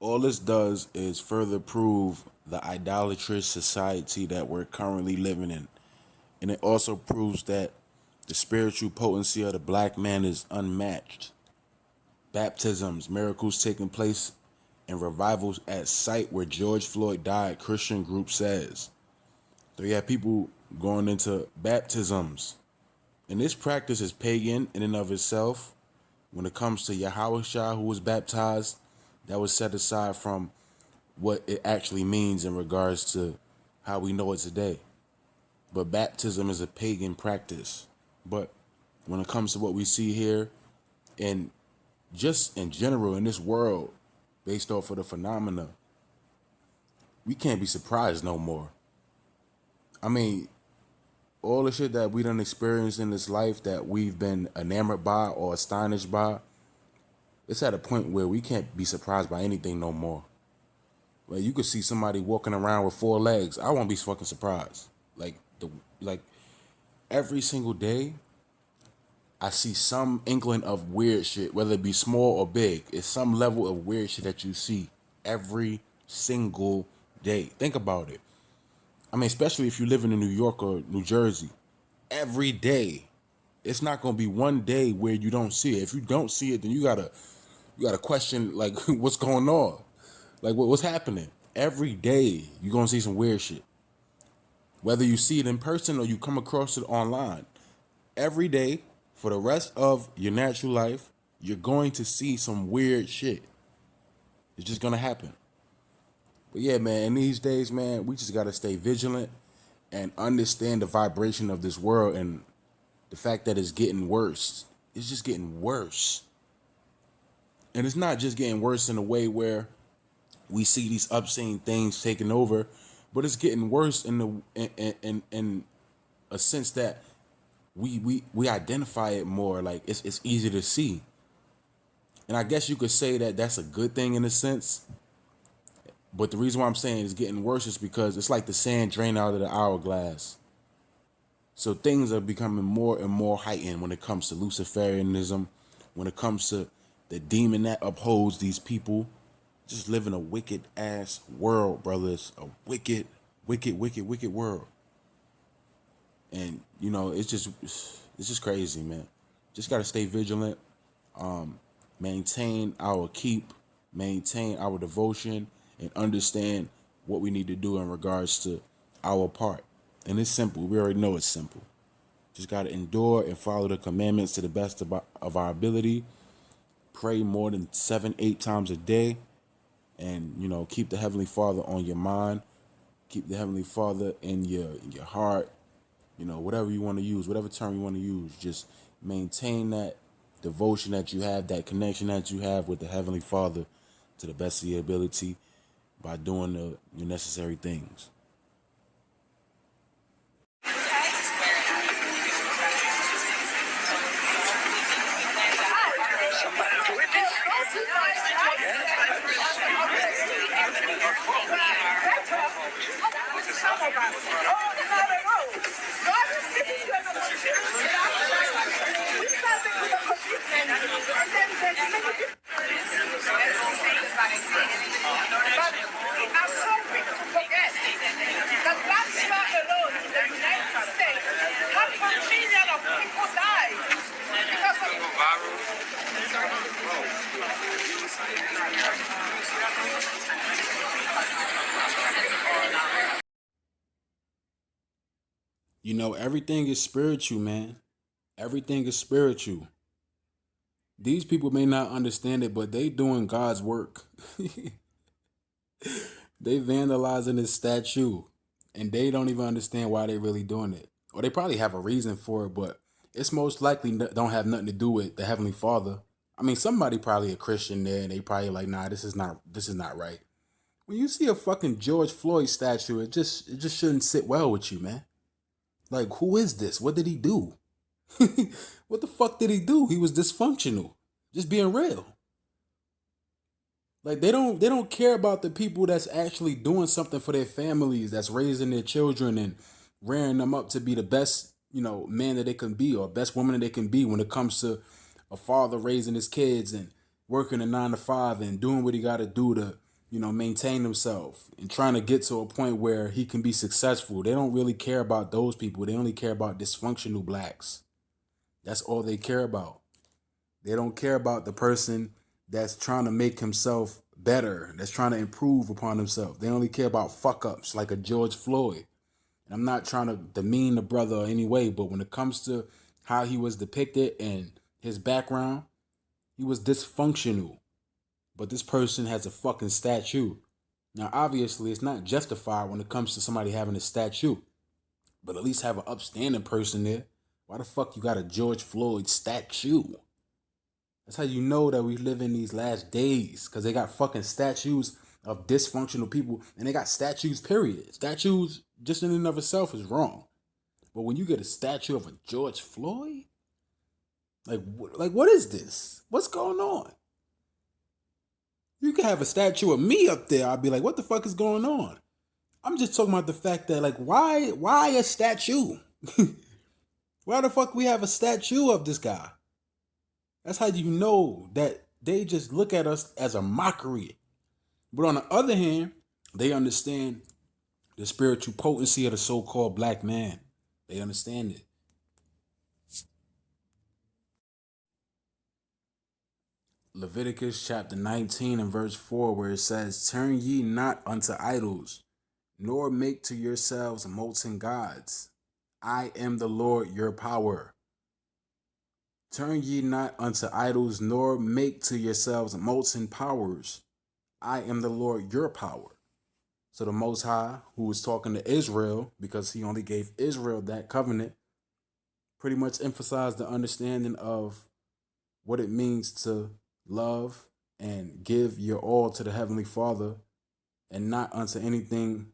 All this does is further prove the idolatrous society that we're currently living in. And it also proves that the spiritual potency of the black man is unmatched. Baptisms, miracles taking place, and revivals at site where George Floyd died, Christian group says. So you have people going into baptisms. And this practice is pagan in and of itself. When it comes to Yahushua, who was baptized, that was set aside from what it actually means in regards to how we know it today. But baptism is a pagan practice. But when it comes to what we see here, and just in general in this world, based off of the phenomena, we can't be surprised no more. I mean, all the shit that we done experienced in this life that we've been enamored by or astonished by, it's at a point where we can't be surprised by anything no more. Like, you could see somebody walking around with 4 legs. I won't be fucking surprised. Like every single day, I see some inkling of weird shit, whether it be small or big. It's some level of weird shit that you see every single day. Think about it. I mean, especially if you live in New York or New Jersey. Every day. It's not gonna be one day where you don't see it. If you don't see it, then you gotta question, like, what's going on? Like, what's happening? Every day you're gonna see some weird shit. Whether you see it in person or you come across it online. Every day, for the rest of your natural life, you're going to see some weird shit. It's just gonna happen. But yeah, man, in these days, man, we just gotta stay vigilant and understand the vibration of this world and the fact that it's getting worse. It's just getting worse. And it's not just getting worse in a way where we see these obscene things taking over, but it's getting worse in a sense that we identify it more. Like, it's easy to see. And I guess you could say that that's a good thing in a sense. But the reason why I'm saying it's getting worse is because it's like the sand drain out of the hourglass. So things are becoming more and more heightened when it comes to Luciferianism, when it comes to the demon that upholds these people. Just living a wicked ass world, brothers. A wicked, wicked, wicked, wicked world. And you know, it's just crazy, man. Just gotta stay vigilant, maintain our keep, maintain our devotion, and understand what we need to do in regards to our part. And it's simple. We already know it's simple. Just gotta endure and follow the commandments to the best of our ability. Pray more than 7, 8 times a day. And, you know, keep the Heavenly Father on your mind. Keep the Heavenly Father in your heart. You know, whatever you want to use, whatever term you want to use, just maintain that devotion that you have, that connection that you have with the Heavenly Father to the best of your ability by doing the necessary things. You know, everything is spiritual, man. Everything is spiritual. These people may not understand it, but they doing God's work. They vandalizing this statue, and they don't even understand why they really doing it. Or they probably have a reason for it, but it's most likely don't have nothing to do with the Heavenly Father. I mean, somebody probably a Christian there, and they probably like, nah, this is not right. When you see a fucking George Floyd statue, it just shouldn't sit well with you, man. Like, who is this? What did he do? What the fuck did he do? He was dysfunctional. Just being real. Like, they don't care about the people that's actually doing something for their families, that's raising their children and rearing them up to be the best, you know, man that they can be or best woman that they can be when it comes to a father raising his kids and working a 9 to 5 and doing what he got to do to maintain himself and trying to get to a point where he can be successful. They don't really care about those people. They only care about dysfunctional blacks. That's all they care about. They don't care about the person that's trying to make himself better, that's trying to improve upon himself. They only care about fuck ups like a George Floyd. And I'm not trying to demean the brother in any way, but when it comes to how he was depicted and his background, he was dysfunctional. But this person has a fucking statue. Now, obviously, it's not justified when it comes to somebody having a statue, but at least have an upstanding person there. Why the fuck you got a George Floyd statue? That's how you know that we live in these last days, because they got fucking statues of dysfunctional people, and they got statues, period. Statues just in and of itself is wrong. But when you get a statue of a George Floyd, like what is this? What's going on? You can have a statue of me up there. I'd be like, what the fuck is going on? I'm just talking about the fact that, like, why a statue? Why the fuck we have a statue of this guy? That's how you know that they just look at us as a mockery. But on the other hand, they understand the spiritual potency of the so-called black man. They understand it. Leviticus chapter 19 and verse 4, where it says, "Turn ye not unto idols, nor make to yourselves molten gods. I am the Lord your power. Turn ye not unto idols, nor make to yourselves molten powers. I am the Lord your power." So the Most High, who was talking to Israel, because he only gave Israel that covenant, pretty much emphasized the understanding of what it means to love and give your all to the Heavenly Father and not unto anything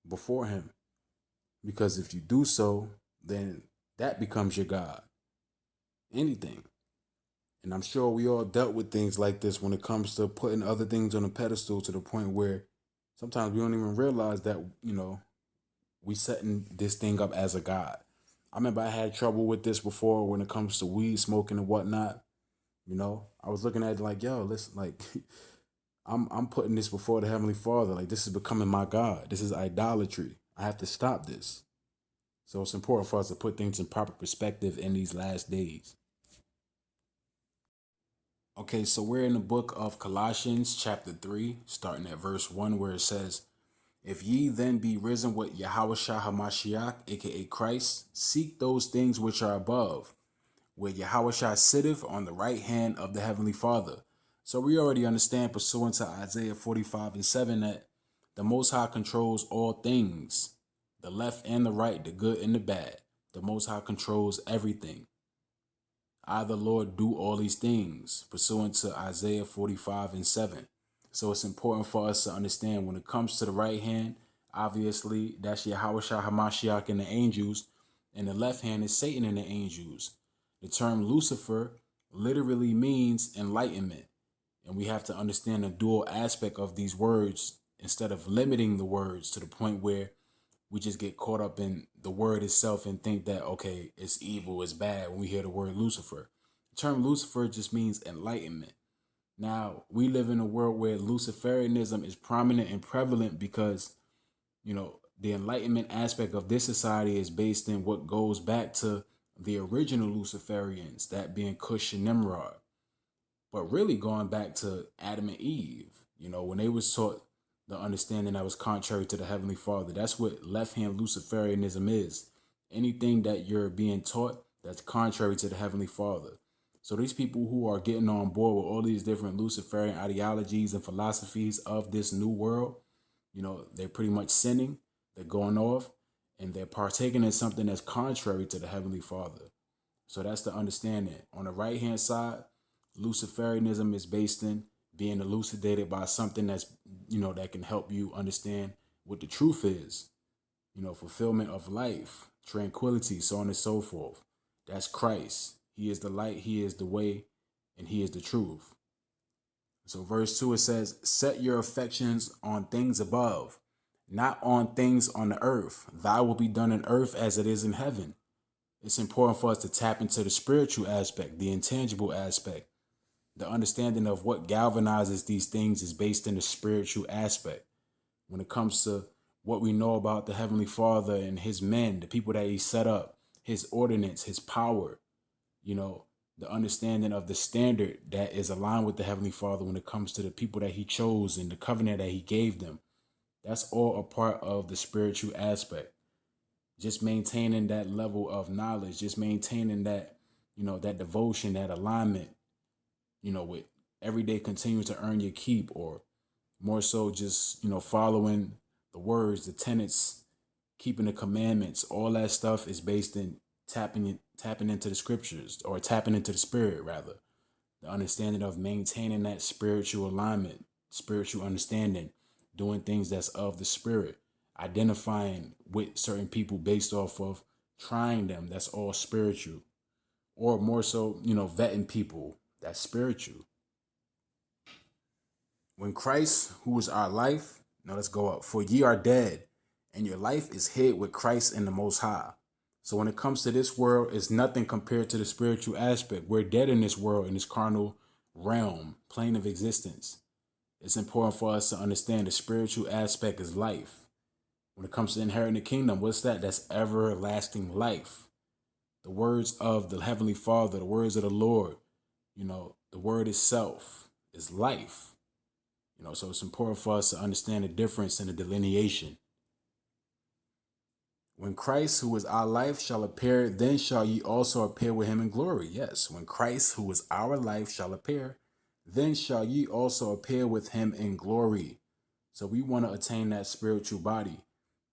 before him. Because if you do so, then that becomes your God. Anything. And I'm sure we all dealt with things like this when it comes to putting other things on a pedestal, to the point where sometimes we don't even realize that, we setting this thing up as a God. I remember I had trouble with this before when it comes to weed smoking and whatnot. I was looking at it like, yo, listen, like, I'm putting this before the Heavenly Father. Like, this is becoming my God. This is idolatry. I have to stop this. So it's important for us to put things in proper perspective in these last days. Okay, so we're in the book of Colossians chapter 3, starting at verse 1, where it says, "If ye then be risen with Yahushua HaMashiach, aka Christ, seek those things which are above, where Yahushua sitteth on the right hand of the Heavenly Father." So we already understand, pursuant to Isaiah 45 and 7, that the Most High controls all things, the left and the right, the good and the bad. The Most High controls everything. "I, the Lord, do all these things," pursuant to Isaiah 45 and 7. So it's important for us to understand when it comes to the right hand, obviously, that's Yahushua HaMashiach and the angels, and the left hand is Satan and the angels. The term Lucifer literally means enlightenment, and we have to understand the dual aspect of these words instead of limiting the words to the point where we just get caught up in the word itself and think that, okay, it's evil, it's bad when we hear the word Lucifer. The term Lucifer just means enlightenment. Now, we live in a world where Luciferianism is prominent and prevalent because, the enlightenment aspect of this society is based in what goes back to the original Luciferians, that being Cush and Nimrod. But really going back to Adam and Eve, when they was taught the understanding that was contrary to the Heavenly Father. That's what left-hand Luciferianism is. Anything that you're being taught that's contrary to the Heavenly Father. So these people who are getting on board with all these different Luciferian ideologies and philosophies of this new world, they're pretty much sinning, they're going off, and they're partaking in something that's contrary to the Heavenly Father. So that's the understanding. On the right-hand side, Luciferianism is based in being elucidated by something that's, that can help you understand what the truth is, fulfillment of life, tranquility, so on and so forth. That's Christ. He is the light, he is the way, and he is the truth. So verse 2, it says, "Set your affections on things above, not on things on the earth. Thy will be done in earth as it is in heaven." It's important for us to tap into the spiritual aspect, the intangible aspect. The understanding of what galvanizes these things is based in the spiritual aspect. When it comes to what we know about the Heavenly Father and his men, the people that he set up, his ordinance, his power, you know, the understanding of the standard that is aligned with the Heavenly Father when it comes to the people that he chose and the covenant that he gave them. That's all a part of the spiritual aspect. Just maintaining that level of knowledge, just maintaining that, that devotion, that alignment, with every day continue to earn your keep, or more so just, following the words, the tenets, keeping the commandments, all that stuff is based in tapping into the scriptures, or tapping into the spirit rather. The understanding of maintaining that spiritual alignment, spiritual understanding, doing things that's of the spirit, identifying with certain people based off of trying them, that's all spiritual. Or more so, vetting people, that's spiritual. When Christ, who is our life, now let's go up. For ye are dead, and your life is hid with Christ in the Most High. So when it comes to this world, it's nothing compared to the spiritual aspect. We're dead in this world, in this carnal realm, plane of existence. It's important for us to understand the spiritual aspect is life. When it comes to inheriting the kingdom, what's that? That's everlasting life. The words of the Heavenly Father, the words of the Lord, the word itself is life. So it's important for us to understand the difference and the delineation. When Christ, who is our life, shall appear, then shall ye also appear with him in glory. Yes, when Christ, who is our life, shall appear, then shall ye also appear with him in glory. So we want to attain that spiritual body.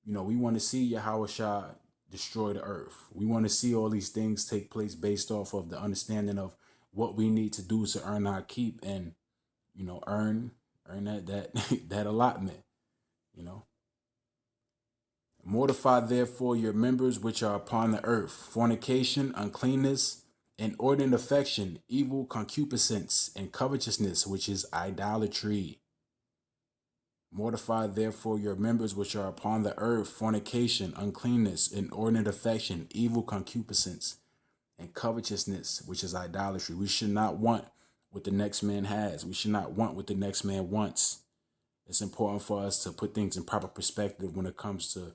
We want to see Yahushua destroy the earth. We want to see all these things take place based off of the understanding of what we need to do to earn our keep and, earn that that allotment. Mortify therefore your members which are upon the earth: fornication, uncleanness, inordinate affection, evil concupiscence, and covetousness, which is idolatry. Mortify therefore your members which are upon the earth: fornication, uncleanness, inordinate affection, evil concupiscence, and covetousness, which is idolatry. We should not want what the next man has. We should not want what the next man wants. It's important for us to put things in proper perspective when it comes to,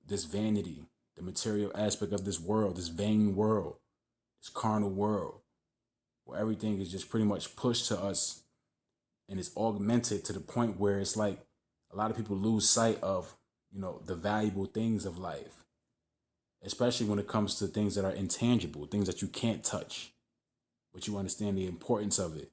this vanity, the material aspect of this world, this vain world, this carnal world, where everything is just pretty much pushed to us and it's augmented to the point where it's like a lot of people lose sight of, the valuable things of life, especially when it comes to things that are intangible, things that you can't touch, but you understand the importance of it.